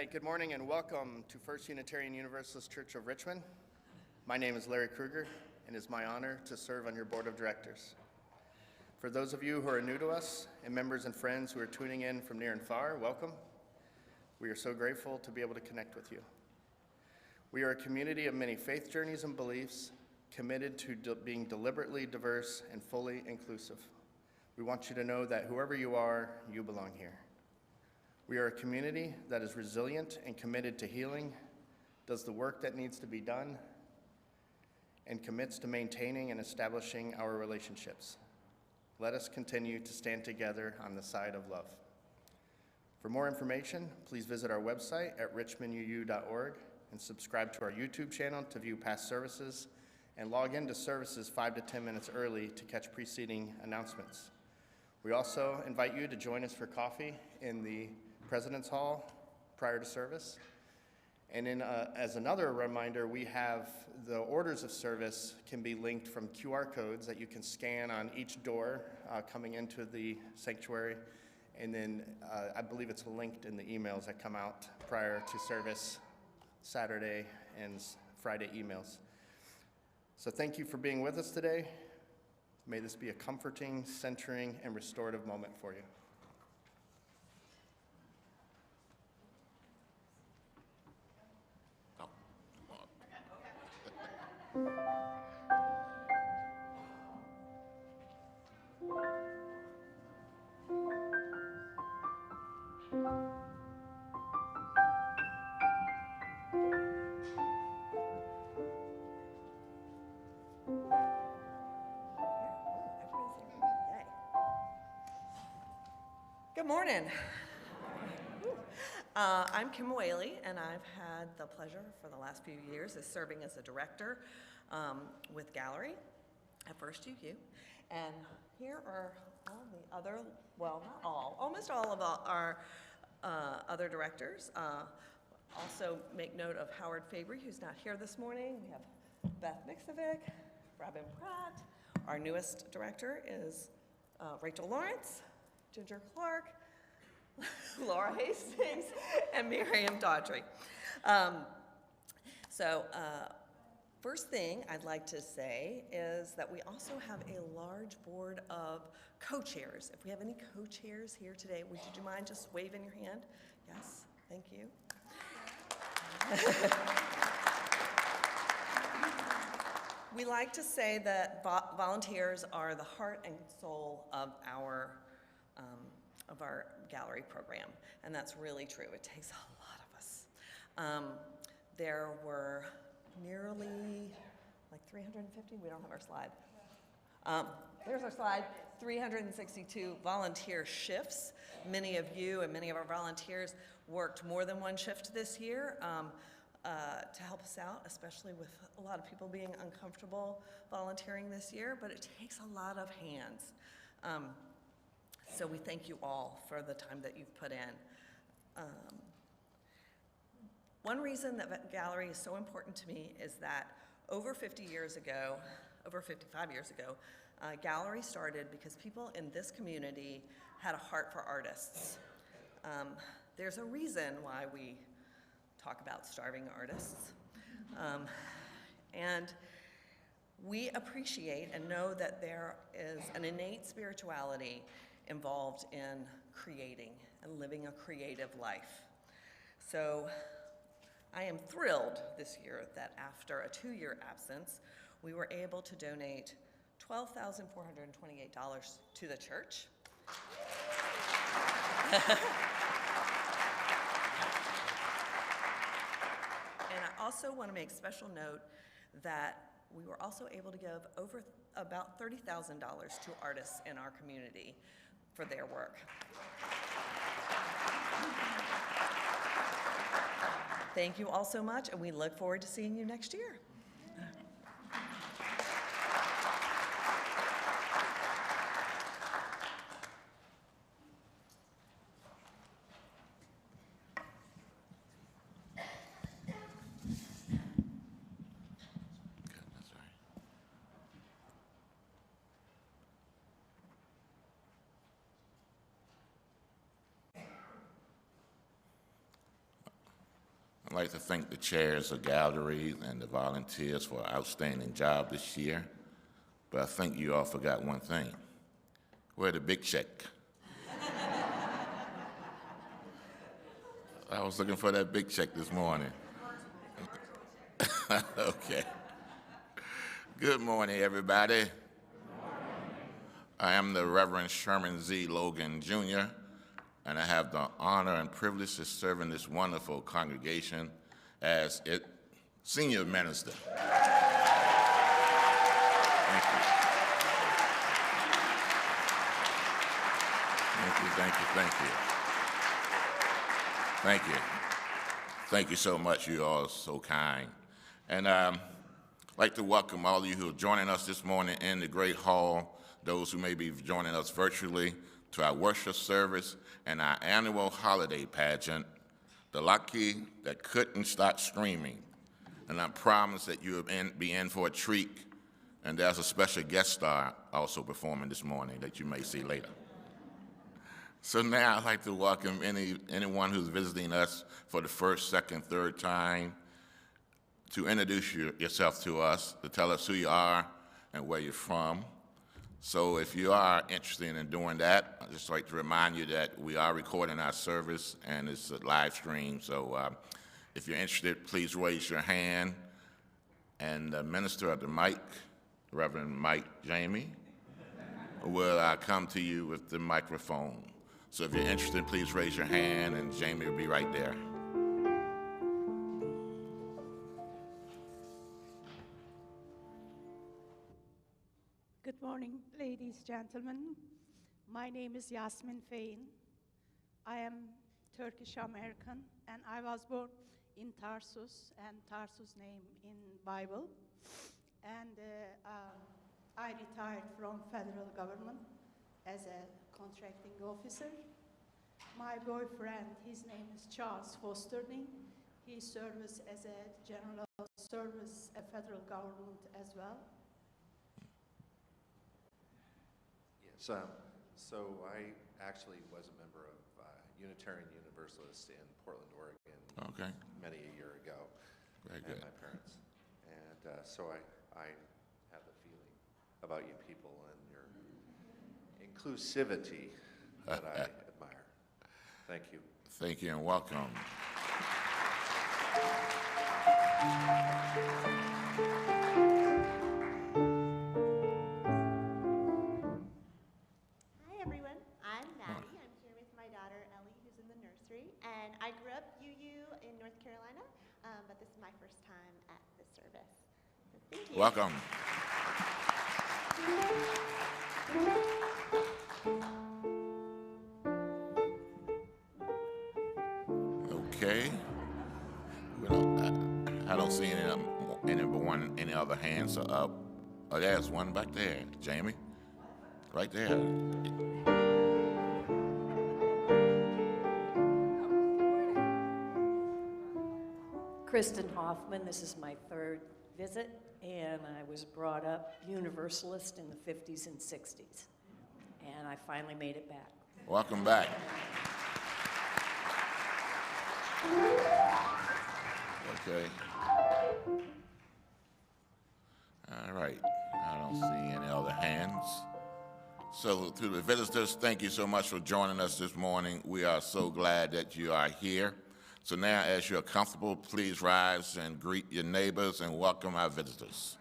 right, good morning and welcome to First Unitarian Universalist Church of Richmond. My name is Larry Kruger, and it is my honor to serve on your board of directors. For those of you who are new to us, and members and friends who are tuning in from near and far, welcome. We are so grateful to be able to connect with you. We are a community of many faith journeys and beliefs, committed to being deliberately diverse and fully inclusive. We want you to know that whoever you are, you belong here. We are a community that is resilient and committed to healing, does the work that needs to be done, and commits to maintaining and establishing our relationships. Let us continue to stand together on the side of love. For more information, please visit our website at richmonduu.org and subscribe to our YouTube channel to view past services and log into services 5 to 10 minutes early to catch preceding announcements. We also invite you to join us for coffee in the President's Hall prior to service. And as another reminder, we have the orders of service can be linked from QR codes that you can scan on each door coming into the sanctuary. And then I believe it's linked in the emails that come out prior to service, Saturday and Friday emails. So thank you for being with us today. May this be a comforting, centering, and restorative moment for you. Good morning. I'm Kim Whaley, and I've had the pleasure for the last few years of serving as a director with Gallery at First UU. And here are all the other, well, not all, almost all of our other directors. Also make note of Howard Fabry, who's not here this morning. We have Beth Mixovic, Robin Pratt. Our newest director is Rachel Lawrence, Ginger Clark, Laura Hastings, and Miriam Daughtry. First thing I'd like to say is that we also have a large board of co-chairs. If we have any co-chairs here today, would you mind just waving your hand? Yes, thank you. We like to say that volunteers are the heart and soul of our gallery program, and that's really true. It takes a lot of us. There were nearly like 350, we don't have our slide. There's our slide, 362 volunteer shifts. Many of you and many of our volunteers worked more than one shift this year to help us out, especially with a lot of people being uncomfortable volunteering this year, but it takes a lot of hands. So we thank you all for the time that you've put in. One reason that Gallery is so important to me is that over 55 years ago, Gallery started because people in this community had a heart for artists. There's a reason why we talk about starving artists. And we appreciate and know that there is an innate spirituality involved in creating and living a creative life. So I am thrilled this year that after a 2-year absence, we were able to donate $12,428 to the church. And I also want to make special note that we were also able to give over about $30,000 to artists in our community for their work. Thank you all so much, and we look forward to seeing you next year. I'd like to thank the chairs of galleries and the volunteers for an outstanding job this year. But I think you all forgot one thing. Where the big check? I was looking for that big check this morning. Okay. Good morning, everybody. I am the Reverend Sherman Z. Logan, Jr., and I have the honor and privilege to serve in this wonderful congregation as its senior minister. Thank you. Thank you. Thank you so much. You all are so kind. And I'd like to welcome all of you who are joining us this morning in the Great Hall, those who may be joining us virtually, to our worship service and our annual holiday pageant, the lucky that couldn't stop screaming. And I promise that you'll be in for a treat. And there's a special guest star also performing this morning that you may see later. So now I'd like to welcome anyone who's visiting us for the first, second, third time to introduce yourself to us, to tell us who you are and where you're from. So if you are interested in doing that, I'd just like to remind you that we are recording our service and it's a live stream. So if you're interested, please raise your hand. And the minister of the mic, Reverend Mike Jamie, will come to you with the microphone. So if you're interested, please raise your hand and Jamie will be right there. Good morning, ladies, gentlemen. My name is Yasmin Fein. I am Turkish American, and I was born in Tarsus, and Tarsus name in Bible. And I retired from federal government as a contracting officer. My boyfriend, his name is Charles Fosterning. He serves as a general service, a federal government as well. So I actually was a member of Unitarian Universalist in Portland, Oregon, many a year ago. Very good. And my parents. And so I have a feeling about you people and your inclusivity that I admire. Thank you. Thank you and welcome. And I grew up UU in North Carolina, but this is my first time at this service. So thank you. Welcome. Okay. I don't see any other hands are up. Oh, there's one back there. Jamie, right there. Kristen Hoffman, this is my third visit, and I was brought up Universalist in the 50s and 60s, and I finally made it back. Welcome back. Okay. All right. I don't see any other hands. So to the visitors, thank you so much for joining us this morning. We are so glad that you are here. So now, as you're comfortable, please rise and greet your neighbors and welcome our visitors.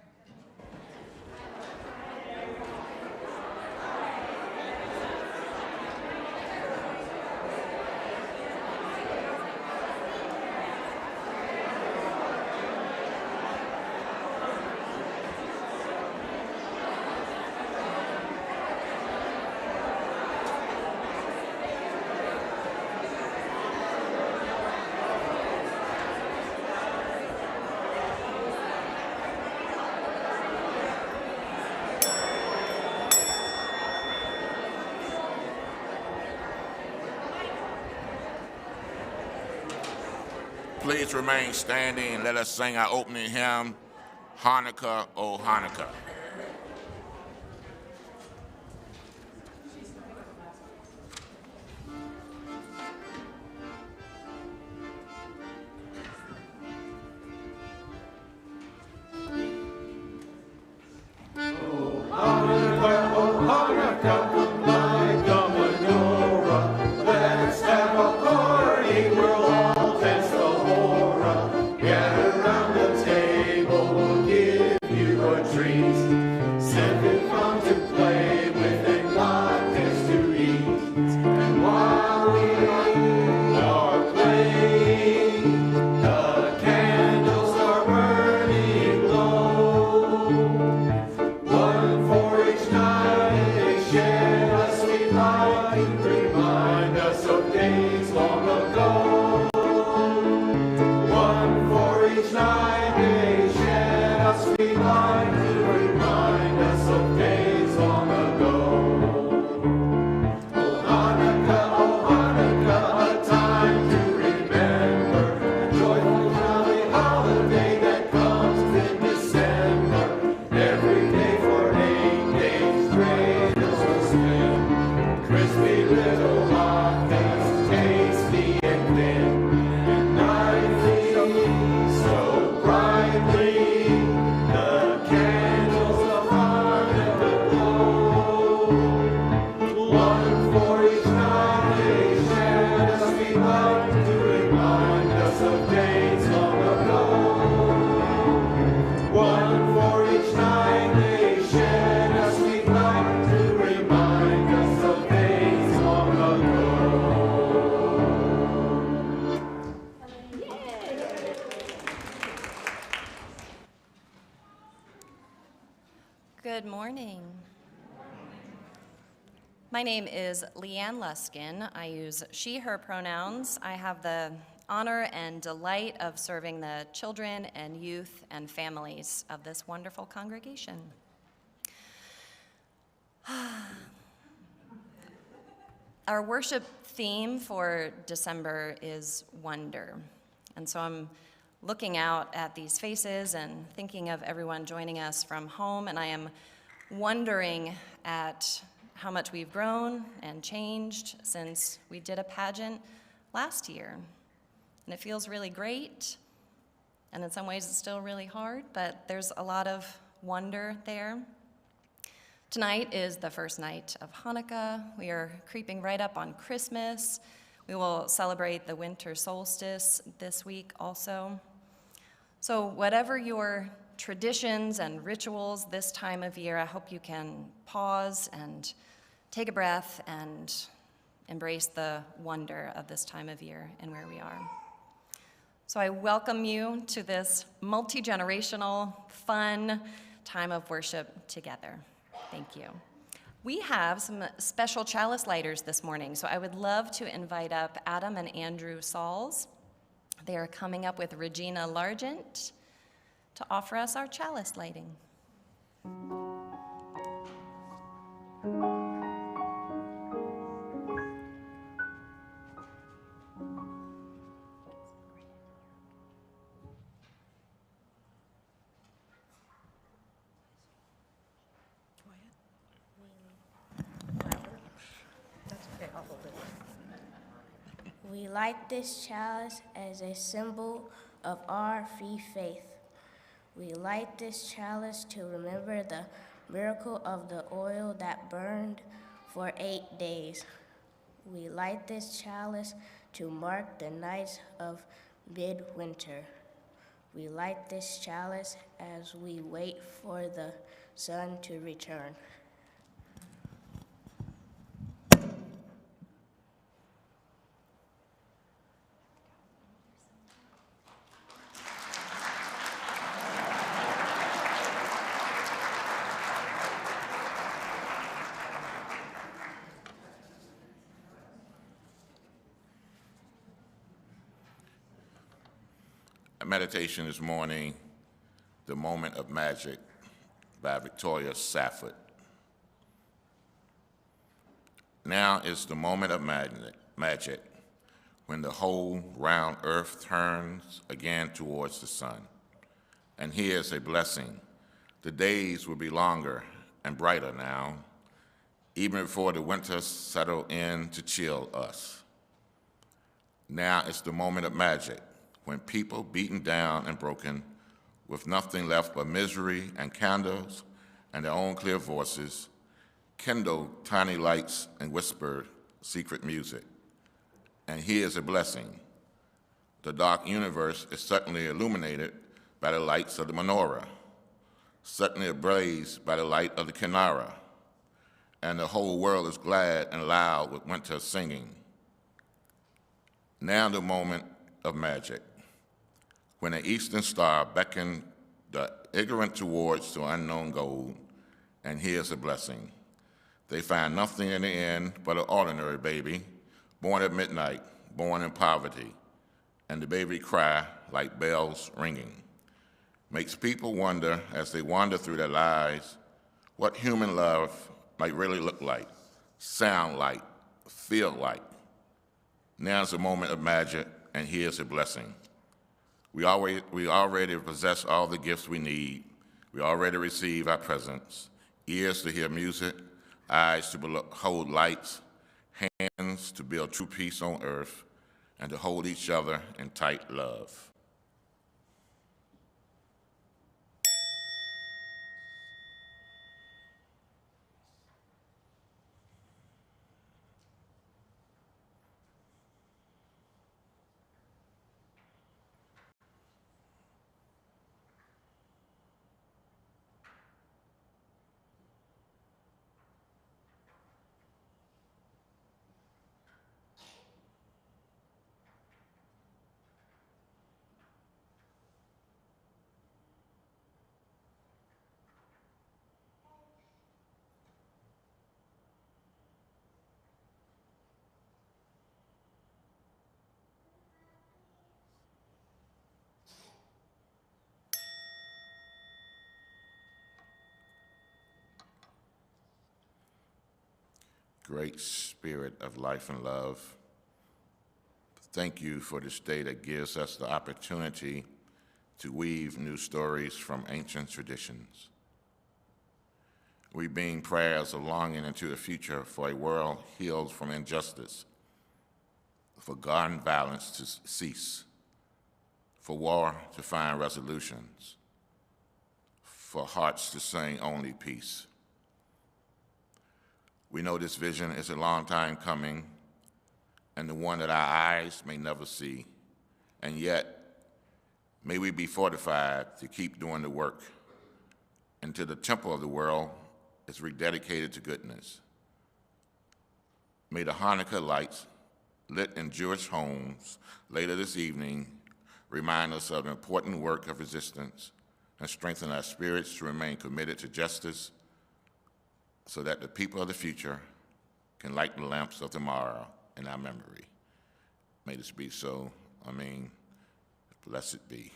Please remain standing and let us sing our opening hymn, Hanukkah, O Hanukkah. Good morning. My name is Leanne Luskin. I use she, her pronouns. I have the honor and delight of serving the children and youth and families of this wonderful congregation. Our worship theme for December is wonder. And so I'm looking out at these faces and thinking of everyone joining us from home, and I am wondering at how much we've grown and changed since we did a pageant last year. And it feels really great, and in some ways it's still really hard, but there's a lot of wonder there. Tonight is the first night of Hanukkah. We are creeping right up on Christmas. We will celebrate the winter solstice this week also. So whatever your traditions and rituals this time of year, I hope you can pause and take a breath and embrace the wonder of this time of year and where we are. So I welcome you to this multi-generational, fun time of worship together. Thank you. We have some special chalice lighters this morning, so I would love to invite up Adam and Andrew Sauls. They are coming up with Regina Largent to offer us our chalice lighting. We light this chalice as a symbol of our free faith. We light this chalice to remember the miracle of the oil that burned for 8 days. We light this chalice to mark the nights of midwinter. We light this chalice as we wait for the sun to return. Meditation this morning, The Moment of Magic by Victoria Safford. Now is the moment of magic, when the whole round earth turns again towards the sun. And here's a blessing. The days will be longer and brighter now, even before the winter settle in to chill us. Now is the moment of magic, when people beaten down and broken, with nothing left but misery and candles and their own clear voices, kindle tiny lights and whisper secret music. And here's a blessing. The dark universe is suddenly illuminated by the lights of the menorah, suddenly ablaze by the light of the kinara, and the whole world is glad and loud with winter singing. Now the moment of magic, when an eastern star beckoned the ignorant towards the unknown goal, and here's a blessing. They find nothing in the end but an ordinary baby, born at midnight, born in poverty, and the baby cry like bells ringing. Makes people wonder as they wander through their lives what human love might really look like, sound like, feel like. Now's a moment of magic, and here's a blessing. We already possess all the gifts we need. We already receive our presents, ears to hear music, eyes to behold lights, hands to build true peace on earth, and to hold each other in tight love. Great Spirit of life and love, thank you for this day that gives us the opportunity to weave new stories from ancient traditions. We bring prayers of longing into a future for a world healed from injustice, for gun violence to cease, for war to find resolutions, for hearts to sing only peace. We know this vision is a long time coming and the one that our eyes may never see, and yet may we be fortified to keep doing the work until the temple of the world is rededicated to goodness. May the Hanukkah lights lit in Jewish homes later this evening remind us of the important work of resistance and strengthen our spirits to remain committed to justice so that the people of the future can light the lamps of tomorrow in our memory. May this be so. Amen. Blessed be.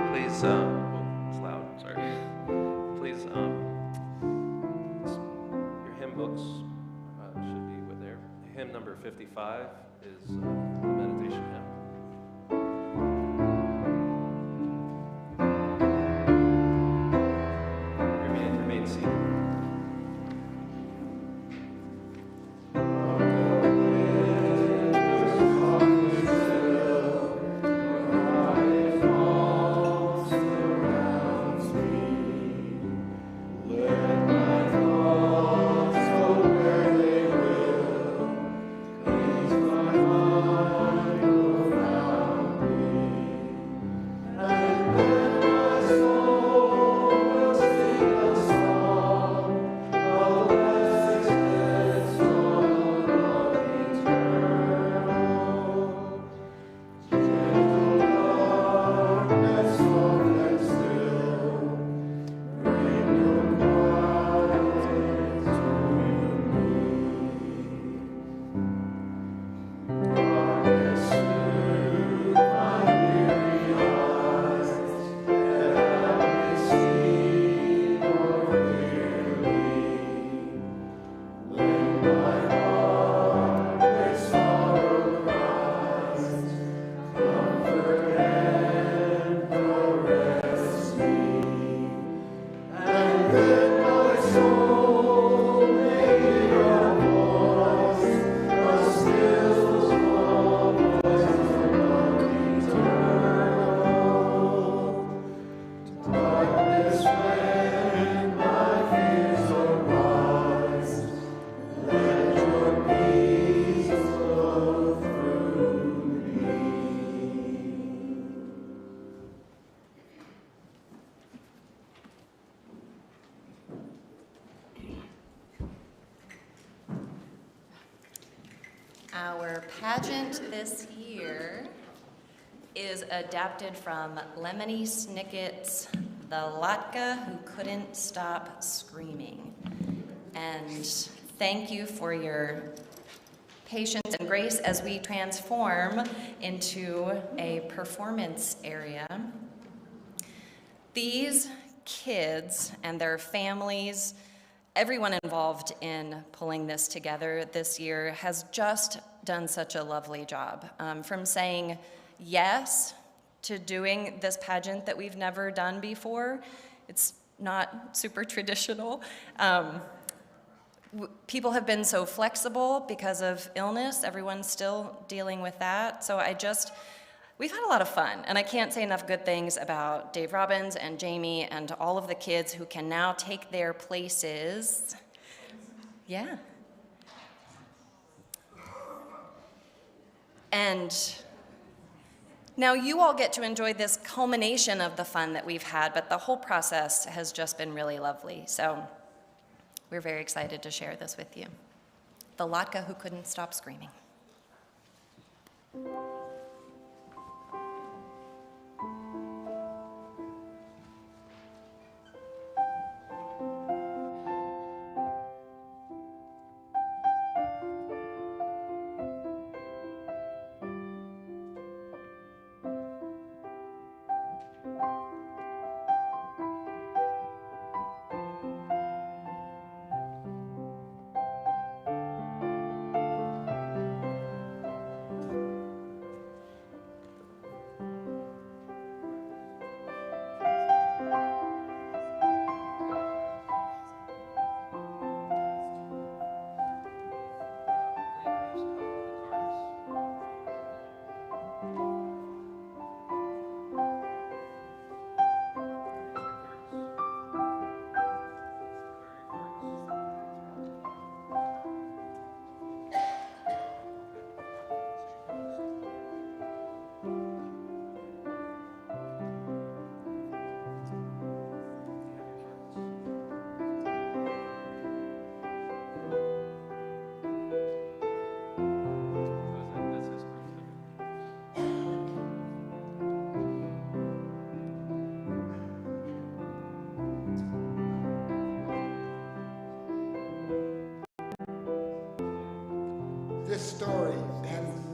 Please, it's loud, sorry. Please, your hymn books should be with there. Hymn number 55 is the meditation hymn. Remain seated. Our pageant this year is adapted from Lemony Snicket's The Latka Who Couldn't Stop Screaming. And thank you for your patience and grace as we transform into a performance area. These kids and their families everyone involved in pulling this together this year has just done such a lovely job. From saying yes to doing this pageant that we've never done before. It's not super traditional. People have been so flexible because of illness. Everyone's still dealing with that. So we've had a lot of fun, and I can't say enough good things about Dave Robbins and Jamie and all of the kids who can now take their places. Yeah. And now you all get to enjoy this culmination of the fun that we've had, but the whole process has just been really lovely. So we're very excited to share this with you. The Latka who couldn't stop screaming. This story ends.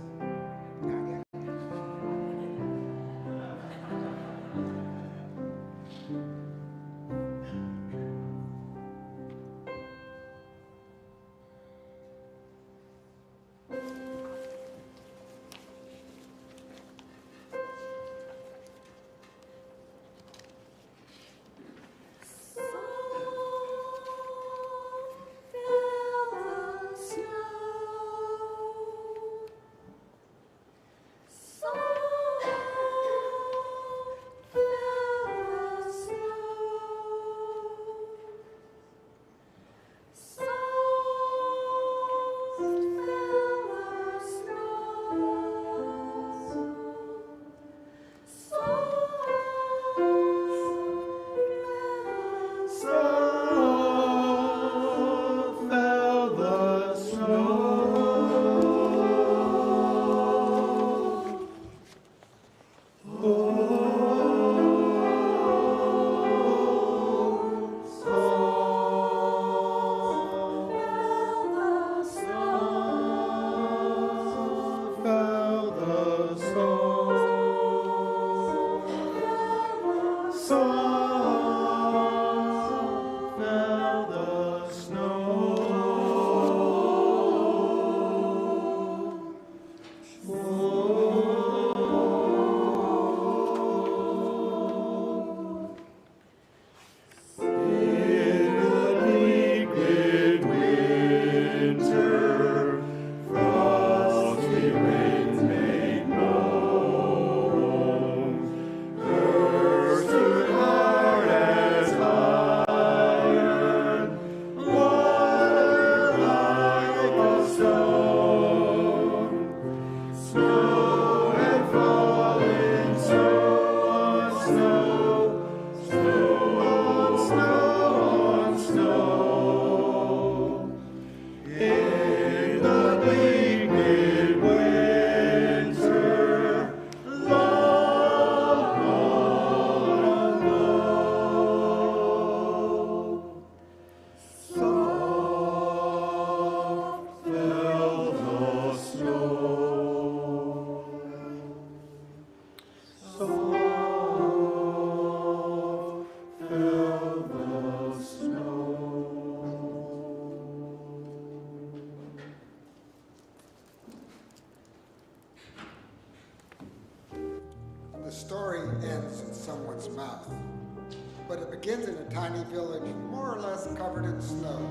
begins in a tiny village, more or less covered in snow.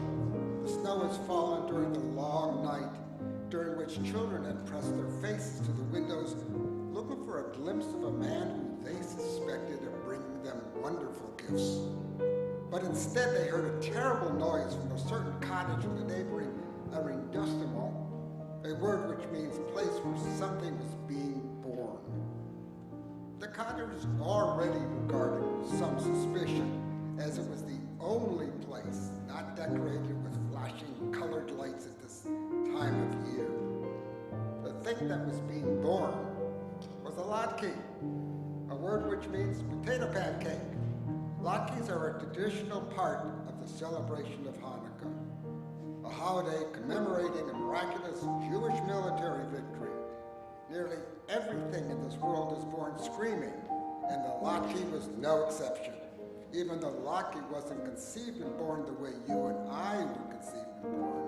The snow has fallen during the long night, during which children had pressed their faces to the windows, looking for a glimpse of a man who they suspected of bringing them wonderful gifts. But instead they heard a terrible noise from a certain cottage in the neighboring arrondissement, a word which means place where something was being born. The cottagers already regarded with some suspicion, as it was the only place not decorated with flashing colored lights at this time of year. The thing that was being born was a latke, a word which means potato pancake. Latkes are a traditional part of the celebration of Hanukkah, a holiday commemorating a miraculous Jewish military victory. Nearly everything in this world is born screaming, and the latke was no exception. Even the latke wasn't conceived and born the way you and I were conceived and born,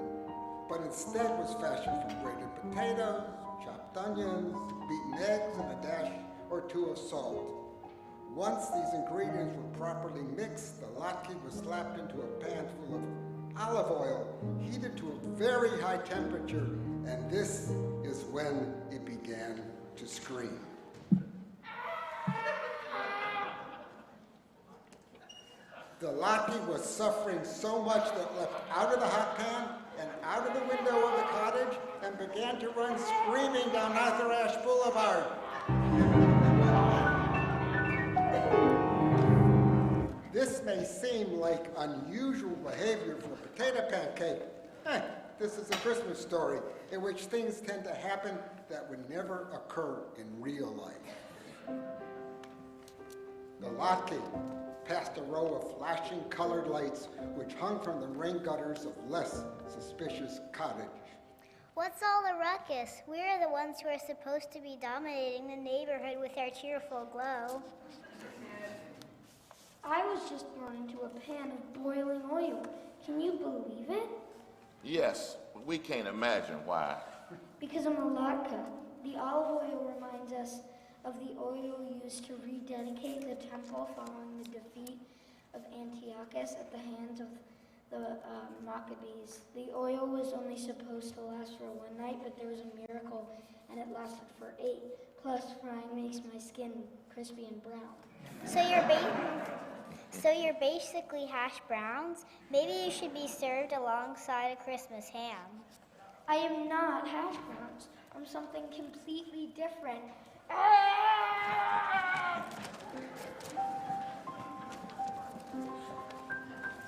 but instead was fashioned from grated potatoes, chopped onions, beaten eggs, and a dash or two of salt. Once these ingredients were properly mixed, the latke was slapped into a pan full of olive oil, heated to a very high temperature, and this is when it began to scream. The latke was suffering so much that it leapt out of the hot pan and out of the window of the cottage and began to run screaming down Arthur Ashe Boulevard. This may seem like unusual behavior for a potato pancake. This is a Christmas story in which things tend to happen that would never occur in real life. The latke passed a row of flashing colored lights which hung from the rain gutters of less suspicious cottages. What's all the ruckus? We're the ones who are supposed to be dominating the neighborhood with our cheerful glow. I was just thrown into a pan of boiling oil. Can you believe it? Yes, we can't imagine why. Because I'm a latke. The olive oil reminds us of the oil used to rededicate the temple following the defeat of Antiochus at the hands of the Maccabees. The oil was only supposed to last for one night, but there was a miracle, and it lasted for 8. Plus, frying makes my skin crispy and brown. So you're basically hash browns? Maybe you should be served alongside a Christmas ham. I am not hash browns. I'm something completely different.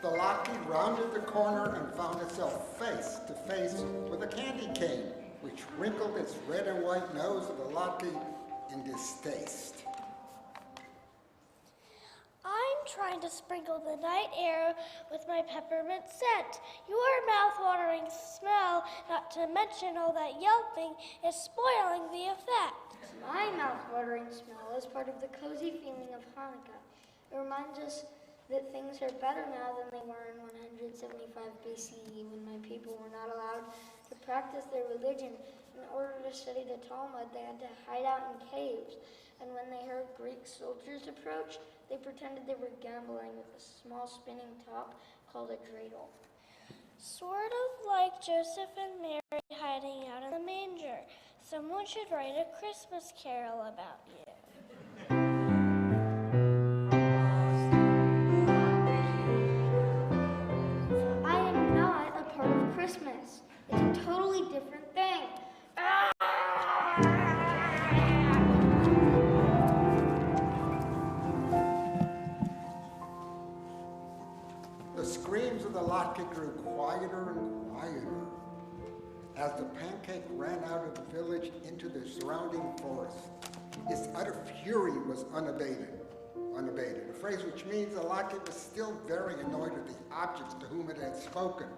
The latke rounded the corner and found itself face to face with a candy cane, which wrinkled its red and white nose at the latke in distaste. I'm trying to sprinkle the night air with my peppermint scent. Your mouth-watering smell, not to mention all that yelping, is spoiling the effect. My mouth-watering smell is part of the cozy feeling of Hanukkah. It reminds us that things are better now than they were in 175 BCE, when my people were not allowed to practice their religion. In order to study the Talmud, they had to hide out in caves. And when they heard Greek soldiers approach, they pretended they were gambling with a small spinning top called a dreidel. Sort of like Joseph and Mary hiding out in the manger. Someone should write a Christmas carol about you. I am not a part of Christmas. It's a totally different thing. The screams of the latke grew quieter and quieter as the pancake ran out of the village into the surrounding forest. Its utter fury was unabated, a phrase which means the latke was still very annoyed at the objects to whom it had spoken.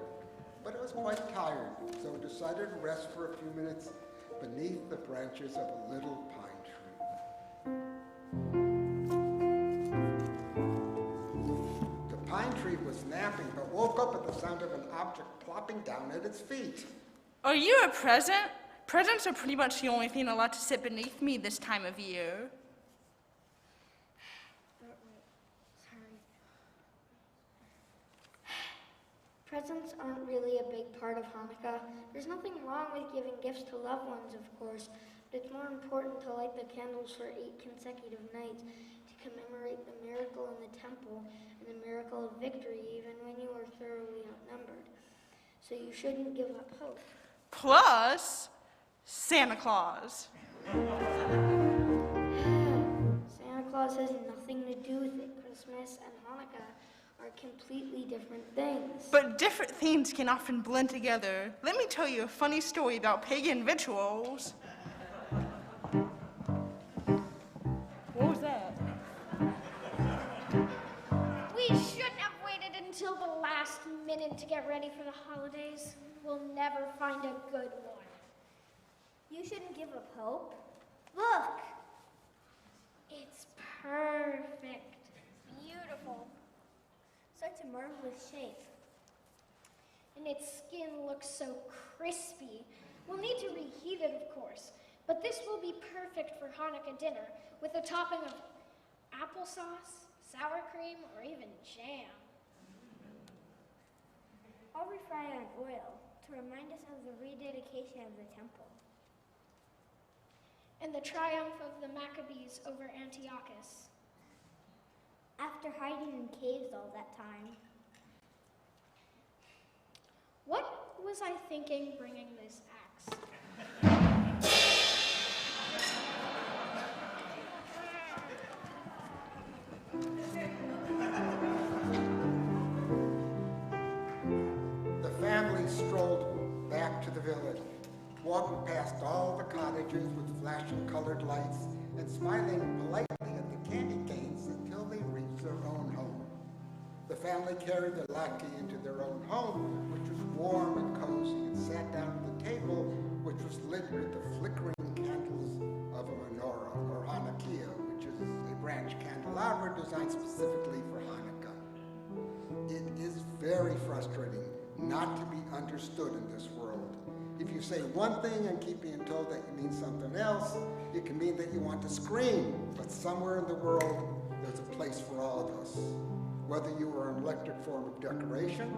But it was quite tired, so it decided to rest for a few minutes beneath the branches of a little pine tree. The pine tree was napping, but woke up at the sound of an object plopping down at its feet. Are you a present? Presents are pretty much the only thing allowed to sit beneath me this time of year. Presents aren't really a big part of Hanukkah. There's nothing wrong with giving gifts to loved ones, of course, but it's more important to light the candles for 8 consecutive nights to commemorate the miracle in the temple and the miracle of victory even when you are thoroughly outnumbered. So you shouldn't give up hope. Plus, Santa Claus. Santa Claus has nothing to do with it. Christmas and Hanukkah are completely different things. But different themes can often blend together. Let me tell you a funny story about pagan rituals. What was that? We shouldn't have waited until the last minute to get ready for the holidays. We'll never find a good one. You shouldn't give up hope. Look! It's perfect. Beautiful. Such a marvelous shape. And its skin looks so crispy. We'll need to reheat it, of course. But this will be perfect for Hanukkah dinner with a topping of applesauce, sour cream, or even jam. I'll refry it on oil to remind us of the rededication of the temple. And the triumph of the Maccabees over Antiochus. After hiding in caves all that time. What was I thinking bringing this axe? The family strolled back to the village, walking past all the cottages with flashing colored lights and smiling politely at the candy canes until they reached their own home. The family carried the lackey into their own home, which was warm and cozy, and sat down at the table, which was lit with the flickering candles of a menorah, or Hanukkah, which is a branch candelabra designed specifically for Hanukkah. It is very frustrating not to be understood in this world. If you say one thing and keep being told that you mean something else, it can mean that you want to scream. But somewhere in the world, there's a place for all of us. Whether you are an electric form of decoration,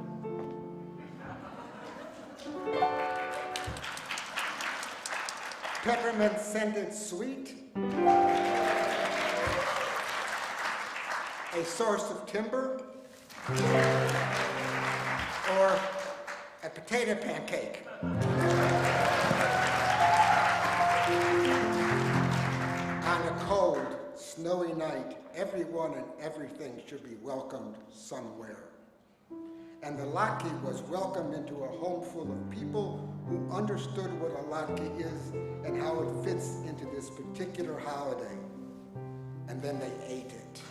peppermint scented sweet, a source of timber, or a potato pancake. On a cold, snowy night, everyone and everything should be welcomed somewhere. And the lackey was welcomed into a home full of people who understood what a lackey is and how it fits into this particular holiday. And then they ate it.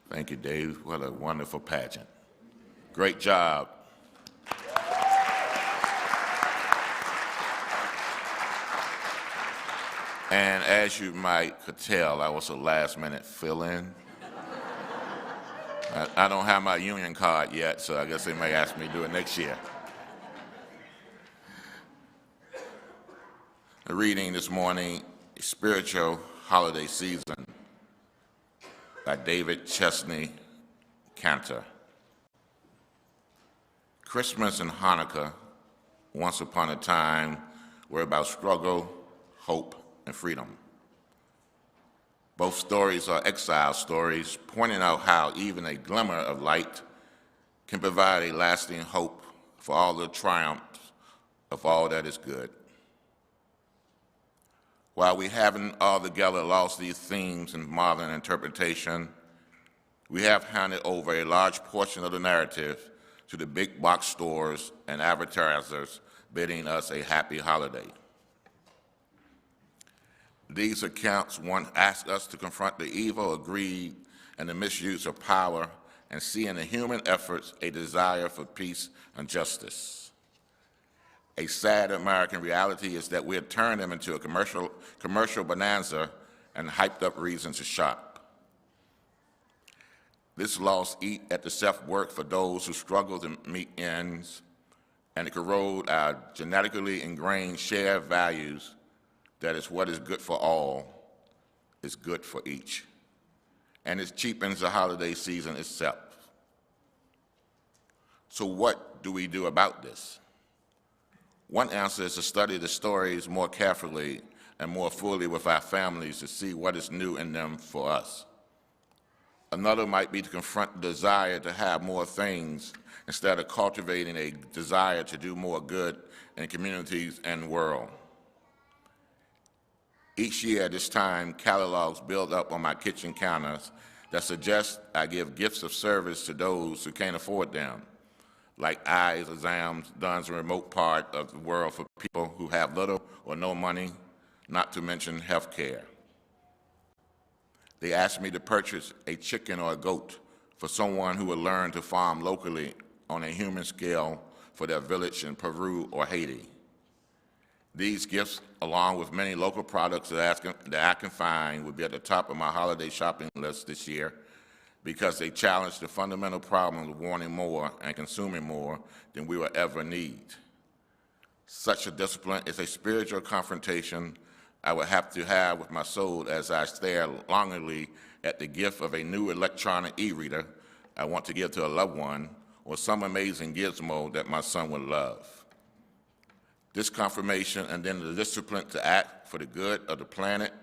Thank you, Dave. What a wonderful pageant. Great job. And as you could tell, I was a last-minute fill-in. I don't have my union card yet, so I guess they may ask me to do it next year. The reading this morning, A Spiritual Holiday Season, by David Chesney Cantor. Christmas and Hanukkah, once upon a time, were about struggle, hope, and freedom. Both stories are exile stories, pointing out how even a glimmer of light can provide a lasting hope for all the triumphs of all that is good. While we haven't altogether lost these themes in modern interpretation, we have handed over a large portion of the narrative to the big box stores and advertisers bidding us a happy holiday. These accounts ask us to confront the evil of greed and the misuse of power and see in the human efforts a desire for peace and justice. A sad American reality is that we have turned them into a commercial bonanza and hyped up reason to shop. This loss eats at the self-work for those who struggle to meet ends, and it corrodes our genetically ingrained shared values that is what is good for all is good for each. And it cheapens the holiday season itself. So what do we do about this? One answer is to study the stories more carefully and more fully with our families to see what is new in them for us. Another might be to confront the desire to have more things instead of cultivating a desire to do more good in communities and the world. Each year at this time, catalogs build up on my kitchen counters that suggest I give gifts of service to those who can't afford them, like eyes, exams, done in a remote part of the world for people who have little or no money, not to mention health care. They asked me to purchase a chicken or a goat for someone who would learn to farm locally on a human scale for their village in Peru or Haiti. These gifts, along with many local products that I can find, will be at the top of my holiday shopping list this year because they challenge the fundamental problem of wanting more and consuming more than we will ever need. Such a discipline is a spiritual confrontation I would have to have with my soul as I stare longingly at the gift of a new electronic e-reader I want to give to a loved one or some amazing gizmo that my son would love. This confirmation and then the discipline to act for the good of the planet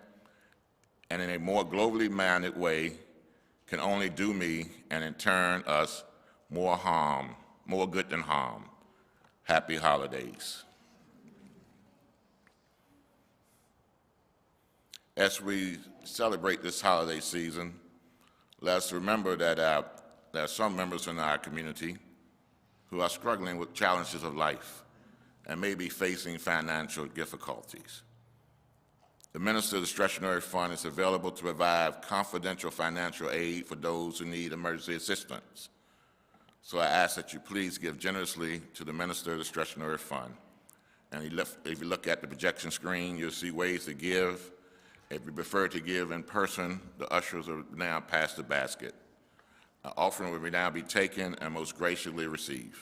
and in a more globally minded way can only do me and in turn us more good than harm. Happy holidays. As we celebrate this holiday season, let's remember that there are some members in our community who are struggling with challenges of life and may be facing financial difficulties. The Minister's Discretionary Fund is available to provide confidential financial aid for those who need emergency assistance. So I ask that you please give generously to the Minister's Discretionary Fund. And if you look at the projection screen, you'll see ways to give. If you prefer to give in person, the ushers are now past the basket. An offering will now be taken and most graciously received.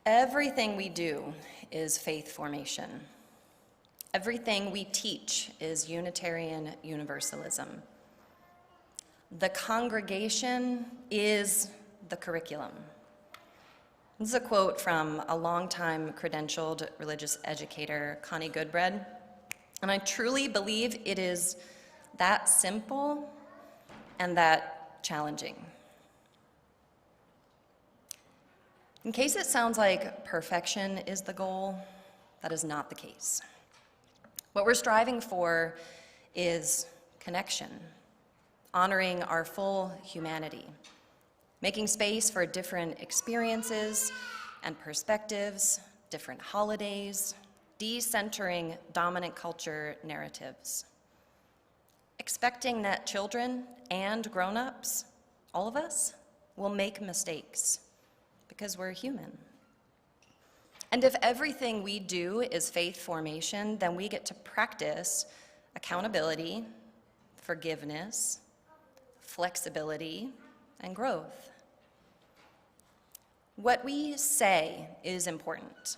Everything we do is faith formation. Everything we teach is Unitarian Universalism. The congregation is the curriculum. This is a quote from a longtime credentialed religious educator, Connie Goodbread, and I truly believe it is that simple and that challenging. In case it sounds like perfection is the goal, that is not the case. What we're striving for is connection, honoring our full humanity, making space for different experiences and perspectives, different holidays, decentering dominant culture narratives, expecting that children and grown-ups, all of us, will make mistakes because we're human. And if everything we do is faith formation, then we get to practice accountability, forgiveness, flexibility, and growth. What we say is important,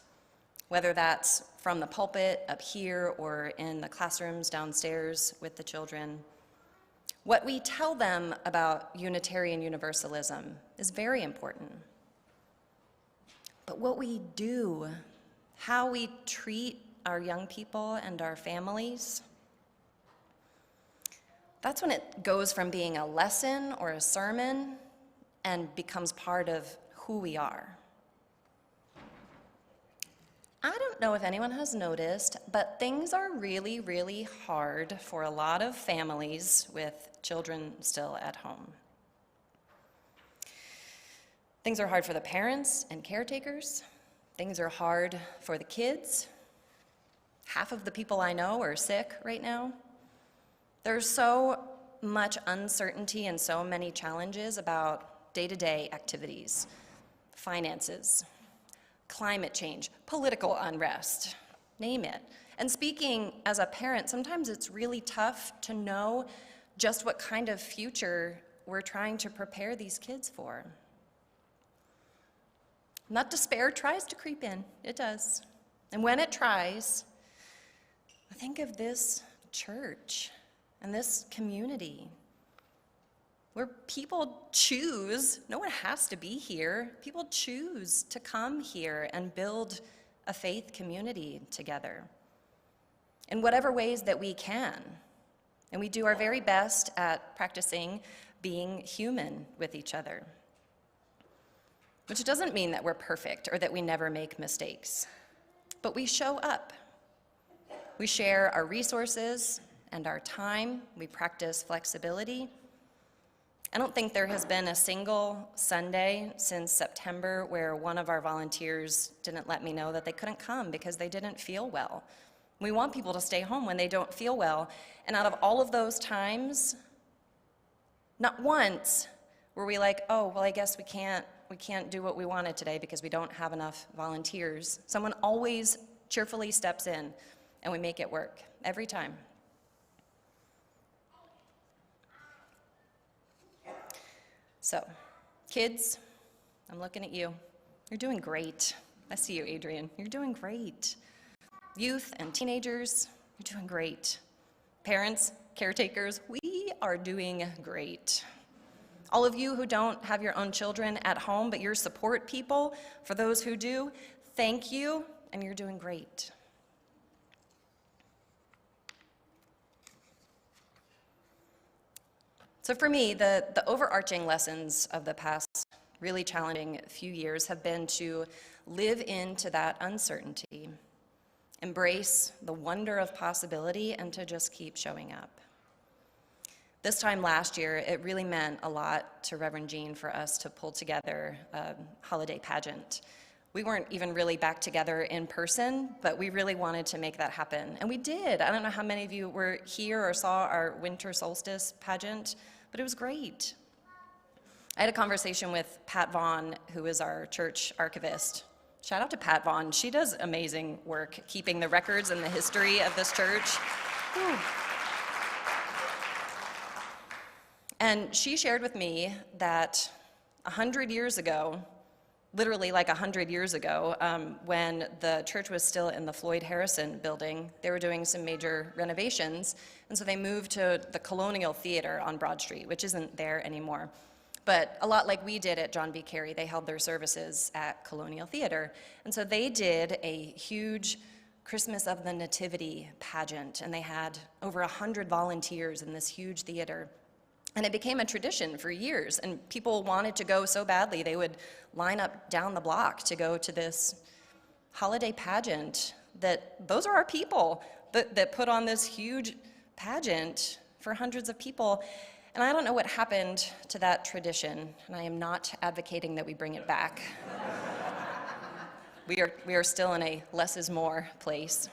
whether that's from the pulpit up here or in the classrooms downstairs with the children. What we tell them about Unitarian Universalism is very important. But what we do, how we treat our young people and our families, that's when it goes from being a lesson or a sermon and becomes part of who we are. I don't know if anyone has noticed, but things are really, really hard for a lot of families with children still at home. Things are hard for the parents and caretakers. Things are hard for the kids. Half of the people I know are sick right now. There's so much uncertainty and so many challenges about day-to-day activities, finances, climate change, political unrest, name it. And speaking as a parent, sometimes it's really tough to know just what kind of future we're trying to prepare these kids for. Not despair tries to creep in, it does. And when it tries, I think of this church and this community where people choose, no one has to be here, people choose to come here and build a faith community together in whatever ways that we can. And we do our very best at practicing being human with each other. Which doesn't mean that we're perfect or that we never make mistakes, but we show up. We share our resources and our time. We practice flexibility. I don't think there has been a single Sunday since September where one of our volunteers didn't let me know that they couldn't come because they didn't feel well. We want people to stay home when they don't feel well. And out of all of those times, not once were we like, oh, well, I guess we can't do what we wanted today because we don't have enough volunteers. Someone always cheerfully steps in and we make it work every time. So, kids, I'm looking at you. You're doing great. I see you, Adrian. You're doing great. Youth and teenagers, you're doing great. Parents, caretakers, we are doing great. All of you who don't have your own children at home, but you're support people, for those who do, thank you, and you're doing great. So for me, the overarching lessons of the past really challenging few years have been to live into that uncertainty, embrace the wonder of possibility, and to just keep showing up. This time last year, it really meant a lot to Reverend Jean for us to pull together a holiday pageant. We weren't even really back together in person, but we really wanted to make that happen. And we did. I don't know how many of you were here or saw our winter solstice pageant, but it was great. I had a conversation with Pat Vaughn, who is our church archivist. Shout out to Pat Vaughn. She does amazing work keeping the records and the history of this church. Whew. And she shared with me that 100 years ago, literally like 100 years ago, when the church was still in the Floyd Harrison building. They were doing some major renovations, and so they moved to the Colonial Theater on Broad Street, which isn't there anymore. But a lot like we did at John B. Carey, they held their services at Colonial Theater. And so they did a huge Christmas of the Nativity pageant, and they had over 100 volunteers in this huge theater. And it became a tradition for years, and people wanted to go so badly, they would line up down the block to go to this holiday pageant. That those are our people that put on this huge pageant for hundreds of people. And I don't know what happened to that tradition, and I am not advocating that we bring it back. We are still in a less is more place.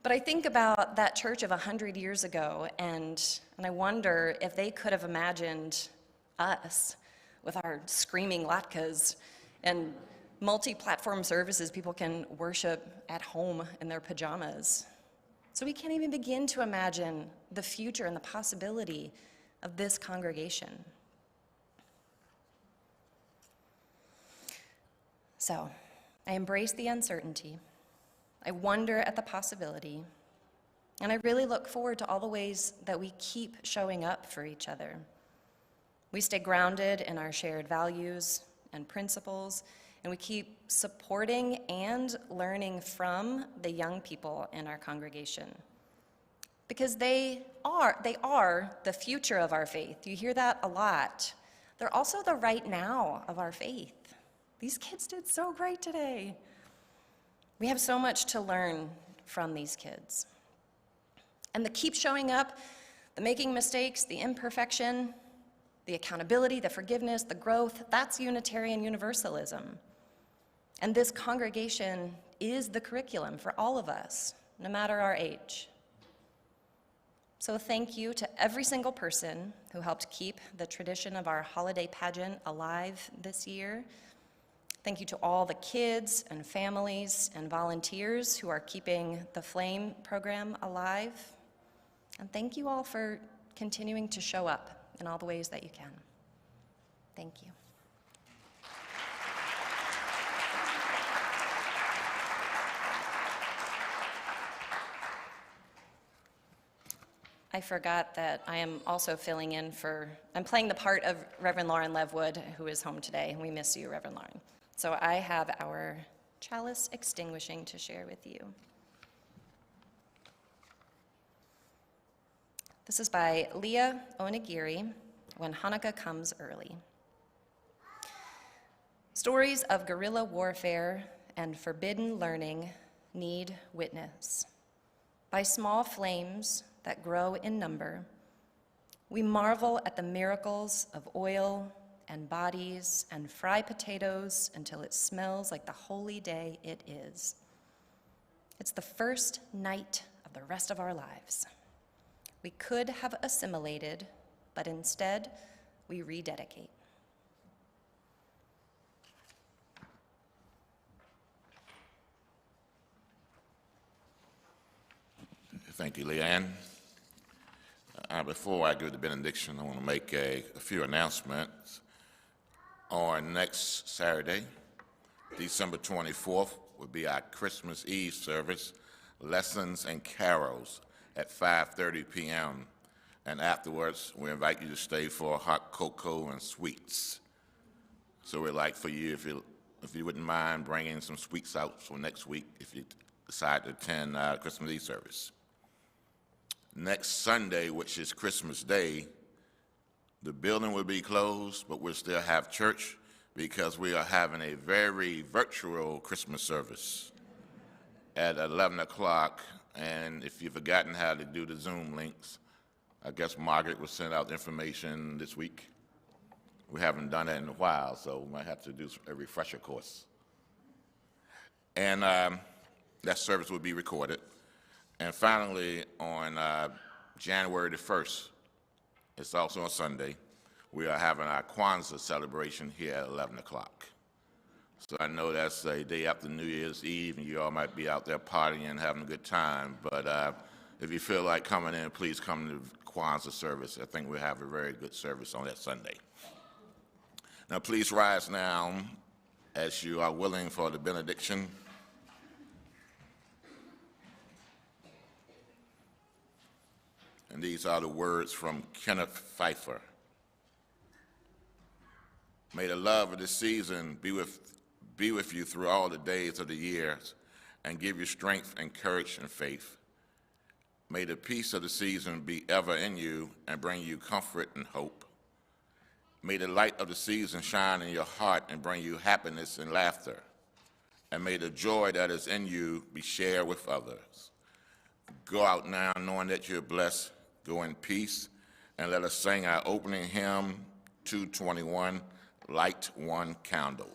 But I think about that church of 100 years ago, and I wonder if they could have imagined us with our screaming latkes and multi-platform services. People can worship at home in their pajamas. So we can't even begin to imagine the future and the possibility of this congregation. So I embrace the uncertainty. I wonder at the possibility, and I really look forward to all the ways that we keep showing up for each other. We stay grounded in our shared values and principles, and we keep supporting and learning from the young people in our congregation. Because they are the future of our faith. You hear that a lot. They're also the right now of our faith. These kids did so great today. We have so much to learn from these kids. And the keep showing up, the making mistakes, the imperfection, the accountability, the forgiveness, the growth, that's Unitarian Universalism. And this congregation is the curriculum for all of us, no matter our age. So thank you to every single person who helped keep the tradition of our holiday pageant alive this year. Thank you to all the kids and families and volunteers who are keeping the Flame program alive. And thank you all for continuing to show up in all the ways that you can. Thank you. I forgot that I am also filling in I'm playing the part of Reverend Lauren Levewood, who is home today. We miss you, Reverend Lauren. So I have our chalice extinguishing to share with you. This is by Leah Onigiri, When Hanukkah Comes Early. Stories of guerrilla warfare and forbidden learning need witness. By small flames that grow in number, we marvel at the miracles of oil and bodies and fry potatoes until it smells like the holy day it is. It's the first night of the rest of our lives. We could have assimilated, but instead we rededicate. Thank you, Leanne. Before I give the benediction, I want to make a few announcements. On next Saturday, December 24th, will be our Christmas Eve service, Lessons and Carols at 5:30 p.m. And afterwards, we invite you to stay for hot cocoa and sweets. So we'd like for you, if you wouldn't mind bringing some sweets out for next week if you decide to attend Christmas Eve service. Next Sunday, which is Christmas Day, the building will be closed, but we'll still have church because we are having a very virtual Christmas service at 11 o'clock. And if you've forgotten how to do the Zoom links, I guess Margaret will send out information this week. We haven't done that in a while, so we might have to do a refresher course. And that service will be recorded. And finally, on January the 1st, it's also on Sunday, we are having our Kwanzaa celebration here at 11 o'clock. So I know that's a day after New Year's Eve, and you all might be out there partying and having a good time, but if you feel like coming in, please come to the Kwanzaa service. I think we'll have a very good service on that Sunday. Now please rise now as you are willing for the benediction. And these are the words from Kenneth Pfeiffer. May the love of the season be with you through all the days of the years and give you strength and courage and faith. May the peace of the season be ever in you and bring you comfort and hope. May the light of the season shine in your heart and bring you happiness and laughter. And may the joy that is in you be shared with others. Go out now knowing that you're blessed. Go in peace, and let us sing our opening hymn, 221, Light One Candle.